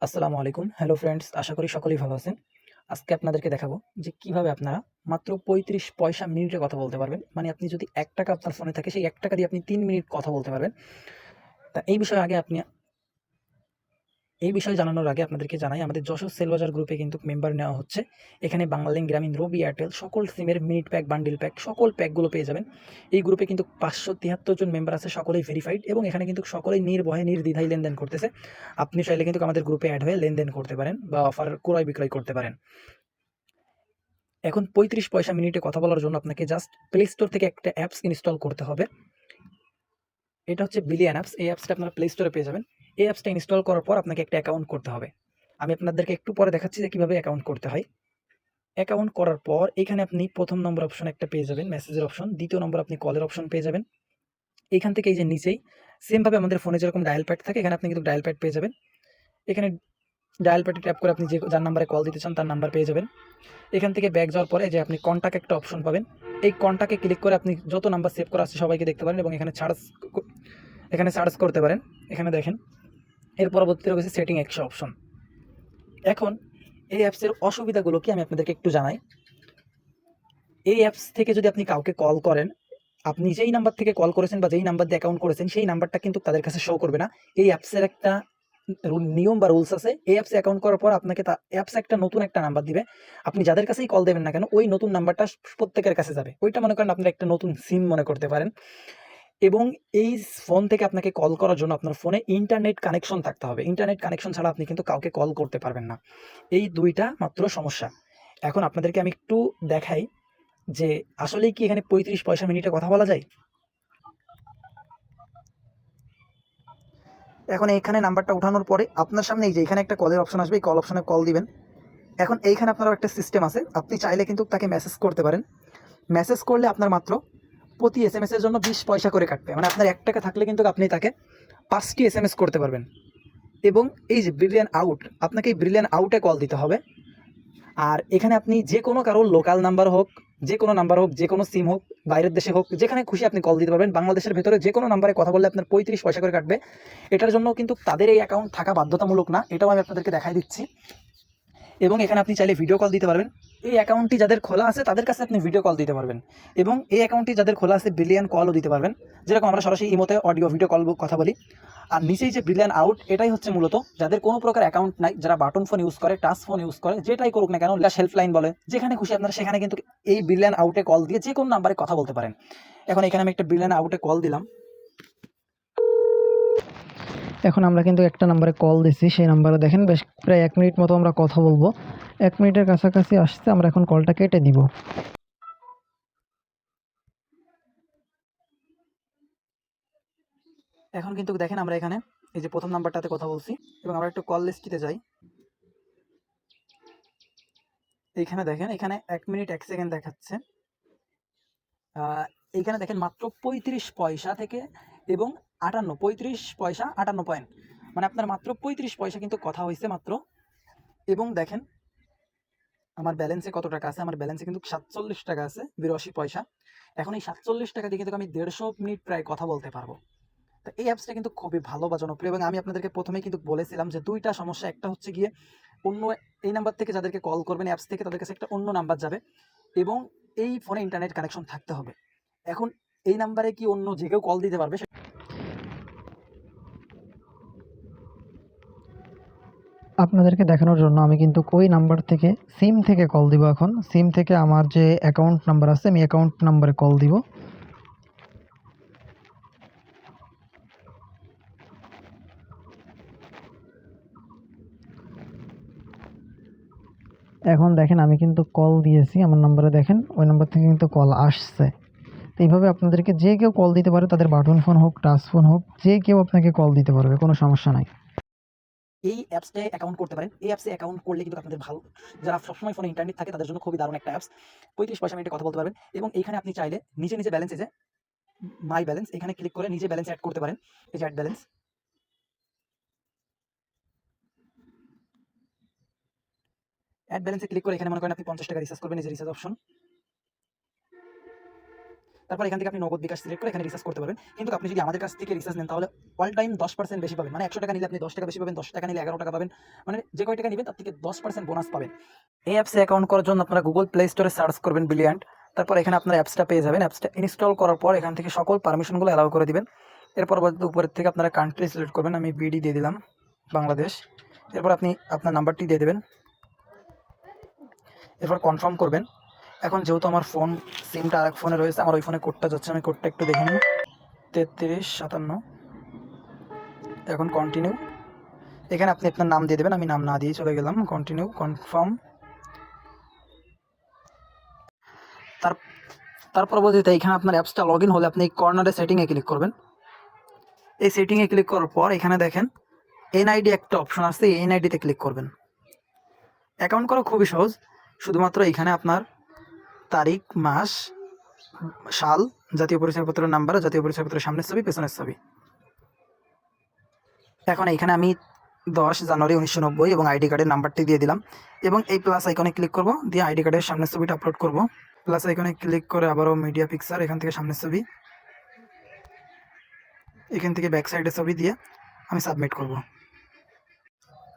আসসালামু আলাইকুম। Hello friends, আশা করি সকলেই ভালো আছেন। আজকে আপনাদেরকে দেখাবো যে কিভাবে আপনারা মাত্র ৩৫ পয়সা মিনিটে কথা বলতে পারবেন। মানে আপনি যদি ৳১ আপনার ফোনে থাকে সেই ৳১ দিয়ে আপনি ৩ মিনিট কথা বলতে পারবেন। তা এই বিষয়ে জানানোর আগে আপনাদেরকে জানাই আমাদের যশোর সেলবাজার গ্রুপে কিন্তু মেম্বার নেওয়া হচ্ছে। এখানে বাংলালিংক, গ্রামীণ, রবি, এয়ারটেল সকল সিমের মিনিট প্যাক, বান্ডিল প্যাক সকল প্যাকগুলো পেয়ে যাবেন। এই গ্রুপে কিন্তু ৫৭৩ জন মেম্বার আছে, সকলেই ভেরিফাইড এবং এখানে কিন্তু সকলেই নির্ভয়ে নির্দ্বিধায় লেনদেন করতেছে। আপনি চাইলে কিন্তু আমাদের গ্রুপে এড হয়ে লেনদেন করতে পারেন বা অফার ক্রয় বিক্রয় করতে পারেন। এখন ৩৫ পয়সা মিনিটে কথা বলার জন্য আপনাকে জাস্ট প্লে স্টোর থেকে একটা অ্যাপস ইনস্টল করতে হবে। এটা হচ্ছে বিলিয়ন অ্যাপস। এই অ্যাপসটা আপনারা প্লে স্টোরে পেয়ে যাবেন। এই অ্যাপসটা ইনস্টল করার পর আপনাকে একটা অ্যাকাউন্ট করতে হবে। আমি আপনাদেরকে একটু পরে দেখাচ্ছি যে কিভাবে অ্যাকাউন্ট করতে হয়। অ্যাকাউন্ট করার পর এখানে আপনি ১ম নম্বর অপশন একটা পেয়ে যাবেন, মেসেজের অপশন। ২য় নম্বর আপনি কলের অপশন পেয়ে যাবেন। এখান থেকে এই যে নিচেই সেম ভাবে আমাদের ফোনে যেরকম ডায়াল প্যাড থাকে, এখানে আপনি কিন্তু ডায়াল প্যাড পেয়ে যাবেন। এখানে ডায়াল প্যাডে ট্যাপ করে আপনি যার নাম্বারে কল দিতে চান তার নাম্বার পেয়ে যাবেন। এখান থেকে ব্যাক যাওয়ার পরে যে আপনি কনট্যাক্ট একটা অপশন পাবেন। এই কনট্যাক্টে ক্লিক করে আপনি যত নাম্বার সেভ করা আছে সবাইকে দেখতে পারেন এবং এখানে সার্চ করতে পারেন। এখানে দেখেন এর পরবর্তীতে রয়েছে সেটিং ১০০ অপশন। এখন এই অ্যাপসের অসুবিধাগুলো কি আমি আপনাদেরকে একটু জানাই। এই অ্যাপস থেকে যদি আপনি কাউকে কল করেন, আপনি যেই নাম্বার থেকে কল করেছেন বা যেই নাম্বার দিয়ে অ্যাকাউন্ট করেছেন সেই নাম্বারটা কিন্তু তাদের কাছে শো করবে না। এই অ্যাপসের একটা নিয়ম বা রুলস আছে। এই অ্যাপসে অ্যাকাউন্ট করার পর আপনাকে অ্যাপস একটা নতুন একটা নাম্বার দিবে। আপনি যাদের কাছেই কল দেবেন না কেন ওই নতুন নাম্বারটা প্রত্যেকের কাছে যাবে। ওইটা মনে করেন আপনার একটা নতুন সিম মনে করতে পারেন। এবং এই ফোন থেকে আপনাকে কল করার জন্য আপনার ফোনে ইন্টারনেট কানেকশন থাকতে হবে। ইন্টারনেট কানেকশন ছাড়া আপনি কিন্তু কাউকে কল করতে পারবেন না। এই ২ টা মাত্র সমস্যা। এখন আপনাদেরকে আমি একটু দেখাই যে আসলেই কি এখানে ৩৫ পয়সা মিনিটে কথা বলা যায়? এখন এইখানে নাম্বারটা উঠানোর পরে আপনার সামনে এই যে এখানে একটা কলের অপশন আসবে, এই কল অপশনে কল দিবেন। এখন এইখানে আপনারও একটা সিস্টেম আছে। আপনি চাইলে কিন্তু তাকে মেসেজ করতে পারেন। মেসেজ করলে আপনার মাত্র প্রতি এসএমএস এর জন্য ২০ পয়সা করে কাটবে। মানে আপনার ৳১ থাকলে কিন্তু আপনি তাকে ৫ টি এসএমএস করতে পারবেন। এবং এই যে ব্রিলিয়ান্ট আউট, আপনাকে এই ব্রিলিয়ান্ট আউটে কল দিতে হবে। আর এখানে আপনি যে কোনো কারো লোকাল নাম্বার হোক, যে কোনো নাম্বার হোক, যে কোনো সিম হোক, বাইরের দেশে হোক, যেখানে খুশি আপনি কল দিতে পারবেন। বাংলাদেশের ভেতরে যে কোনো নাম্বারে কথা বললে আপনার ৩৫ পয়সা করে কাটবে। এটার জন্য কিন্তু তাদের এই অ্যাকাউন্ট থাকা বাধ্যতামূলক না। এটাও আমি আপনাদেরকে দেখায় দিচ্ছি। এবং এখানে আপনি চাইলে ভিডিও কল দিতে পারবেন। এই অ্যাকাউন্টটি যাদের খোলা আছে তাদের কাছে আপনি ভিডিও কল দিতে পারবেন। এবং এই অ্যাকাউন্টটি যাদের খোলা আছে বিলিয়ন কলও দিতে পারবেন। যেরকম আমরা সরাসরি ইমোতে অডিও ভিডিও কল কথা বলি। আর নিচেই যে ব্রিলিয়ান আউট এটাই হচ্ছে মূলত যাদের কোনো প্রকার অ্যাকাউন্ট নাই, যারা বাটন ফোন ইউজ করে, টাচ ফোন ইউজ করে, যেটাই করুক না কেন, হেল্পলাইন বলে, যেখানে খুশি আপনারা সেখানে কিন্তু এই ব্রিলিয়ান আউটে কল দিয়ে যে কোনো নাম্বারে কথা বলতে পারেন। এখন এখানে আমি একটা ব্রিলিয়ান আউটে কল দিলাম। এখন আমরা কিন্তু একটা নাম্বারে কল দিছি, সেই নাম্বারে দেখেন বেশ প্রায় ১ মিনিট মতো আমরা কথা বলবো। ১ মিনিটের কাছাকাছি আসছে, আমরা এখন কলটা কেটে দিব। এখন কিন্তু দেখেন আমরা এখানে এই যে প্রথম নাম্বারটাতে কথা বলছি এবং আমরা একটু কল লিস্টিতে যাই। এইখানে দেখেন এখানে ১ মিনিট ১ সেকেন্ড দেখাচ্ছে। এইখানে দেখেন মাত্র ৩৫ পয়সা থেকে এবং ৩৫ পয়সা ৫৮ পয়েন্ট। মানে আপনার মাত্র ৩৫ পয়সা কিন্তু কথা হইছে মাত্র। এবং দেখেন আমার ব্যালেন্সে কত টাকা আছে। আমার ব্যালেন্সে কিন্তু ৳৪৭ আছে ৮২ পয়সা। এখন এই ৳৪৭ দিয়ে কিন্তু আমি ১৫০ মিনিট প্রায় কথা বলতে পারবো। তো এই অ্যাপসটা কিন্তু খুবই ভালো বা জনপ্রিয় এবং আমি আপনাদেরকে ১ম এই কিন্তু বলেছিলাম যে ২ টা সমস্যা। একটা হচ্ছে গিয়ে অন্য এই নাম্বার থেকে যাদেরকে কল করবেন অ্যাপস থেকে তাদের কাছে একটা অন্য নাম্বার যাবে এবং এই ফোনে ইন্টারনেট কানেকশন থাকতে হবে। এখন এই নাম্বারে কি অন্য যে কেউ কল দিতে পারবে? আপনাদেরকে দেখানোর জন্য আমি কিন্তু ওই নাম্বার থেকে সিম থেকে কল দিব এখন। সিম থেকে আমার যে অ্যাকাউন্ট নাম্বার আছে আমি অ্যাকাউন্ট নাম্বারে কল দিব। এখন দেখেন আমি কিন্তু কল দিয়েছি আমার নাম্বারে, দেখেন ওই নাম্বার থেকে কিন্তু কল আসছে। তো এইভাবে আপনাদেরকে যে কেউ কল দিতে পারে, তাদের বাটন ফোন হোক, টাচ ফোন হোক, যে কেউ আপনাকে কল দিতে পারবে, কোনো সমস্যা নাই। এই অ্যাপসটায় অ্যাকাউন্ট করতে পারেন। এই অ্যাপসে অ্যাকাউন্ট করলে কিন্তু আপনাদের ভালো। যারা সবসময় ফোনে ইন্টারনেট থাকে তাদের জন্য খুবই দারুণ একটা অ্যাপস। ৩৫ পয়সা মিনিটে কথা বলতে পারবেন এবং এইখানে আপনি চাইলে নিজে ব্যালেন্স এই যে মাই ব্যালেন্স এখানে ক্লিক করে নিজে ব্যালেন্স এড করতে পারেন। এই যে এড ব্যালেন্স। এড ব্যালেন্সে ক্লিক করে এখানে মনে করেন আপনি ৳৫০ রিচার্জ করবেন, এই যে রিচার্জ অপশন। তারপর এখান থেকে আপনি নগদ বিকাশ সিলেক্ট করে এখানে রিচার্জ করতে পারবেন। কিন্তু আপনি যদি আমাদের কাছ থেকে রিচার্জ নেন তাহলে অল টাইম 10% বেশি পাবেন। মানে 100 টাকা নিলে আপনি 10 টাকা বেশি পাবেন, 10 টাকা নিলে 11 টাকা পাবেন। মানে যে কয় টাকা নিবেন তার থেকে 10% বোনাস পাবেন। এই অ্যাপসে অ্যাকাউন্ট করার জন্য আপনারা গুগল প্লে স্টোরে সার্চ করবেন ব্রিলিয়ান্ট। তারপর এখানে আপনার অ্যাপসটা পেয়ে যাবেন। অ্যাপসটা ইনস্টল করার পর এখান থেকে সকল পারমিশনগুলো অ্যালাউ করে দিবেন। এর পরবর্তীতে উপরের থেকে আপনারা কান্ট্রি সিলেক্ট করবেন। আমি বিডি দিয়ে দিলাম, বাংলাদেশ। এরপর আপনি আপনার নাম্বারটি দিয়ে দেবেন, এরপর কনফার্ম করবেন। এখন যেহেতু আমার সিমটা আরেক ফোনে রয়েছে, আমার ওই ফোনে কোডটা যাচ্ছে, আমি কোডটা একটু দেখে নিই। 3357। এখন কন্টিনিউ। এখানে আপনি আপনার নাম দিয়ে দেবেন, আমি নাম না দিয়ে চলে গেলাম। Continue, confirm. তার পরবর্তীতে এখানে আপনার অ্যাপসটা লগ ইন হলে আপনি এই কর্নারে সেটিংয়ে ক্লিক করবেন। এই সেটিংয়ে ক্লিক করার পর এখানে দেখেন এনআইডি একটা অপশন আছে, এই এনআইডিতে ক্লিক করবেন। অ্যাকাউন্ট করা খুবই সহজ, শুধুমাত্র এখানে আপনার তারিখ, মাস, সাল, জাতীয় পরিচয়পত্রের নাম্বার, জাতীয় পরিচয়পত্রের সামনের ছবি, পেছনের ছবি। এখন এইখানে আমি 10 জানুয়ারি 1990 এবং আইডি কার্ডের নাম্বারটি দিয়ে দিলাম এবং এই প্লাস আইকনে ক্লিক করব, দিয়ে আইডি কার্ডের সামনের ছবিটা আপলোড করব। প্লাস আইকনে ক্লিক করে আবারও মিডিয়া পিকচার, এখান থেকে সামনের ছবি, এখান থেকে ব্যাক সাইডের ছবি দিয়ে আমি সাবমিট করব।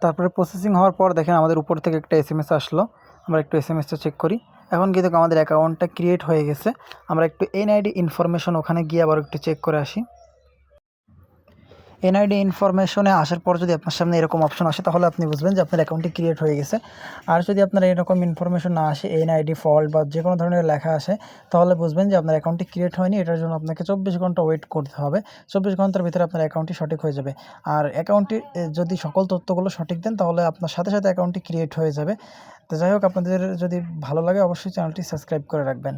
তারপরে প্রসেসিং হওয়ার পর দেখেন আমাদের উপর থেকে একটা এসএমএস আসলো। আমরা একটু এসএমএসটা চেক করি। এখন কিন্তু আমাদের অ্যাকাউন্টটা ক্রিয়েট হয়ে গেছে। আমরা একটু এনআইডি ইনফরমেশন ওখানে গিয়ে আবার একটু চেক করে আসি। এনআইডি ইনফরমেশনে আসার পর যদি আপনার সামনে এরকম অপশন আসে তাহলে আপনি বুঝবেন যে আপনার অ্যাকাউন্টটি ক্রিয়েট হয়ে গেছে। আর যদি আপনার এরকম ইনফরমেশন না আসে, এনআইডি ফল্ট বা যে কোনো ধরনের লেখা আসে, তাহলে বুঝবেন যে আপনার অ্যাকাউন্টটি ক্রিয়েট হয়নি। এটার জন্য আপনাকে 24 ঘন্টা ওয়েট করতে হবে। 24 ঘন্টার ভিতরে আপনার অ্যাকাউন্টটি সঠিক হয়ে যাবে। আর অ্যাকাউন্টটি যদি সকল তথ্যগুলো সঠিক দেন তাহলে আপনার সাথে সাথে অ্যাকাউন্টটি ক্রিয়েট হয়ে যাবে। তো যাই হোক, আপনাদের যদি ভালো লাগে অবশ্যই চ্যানেলটি সাবস্ক্রাইব করে রাখবেন।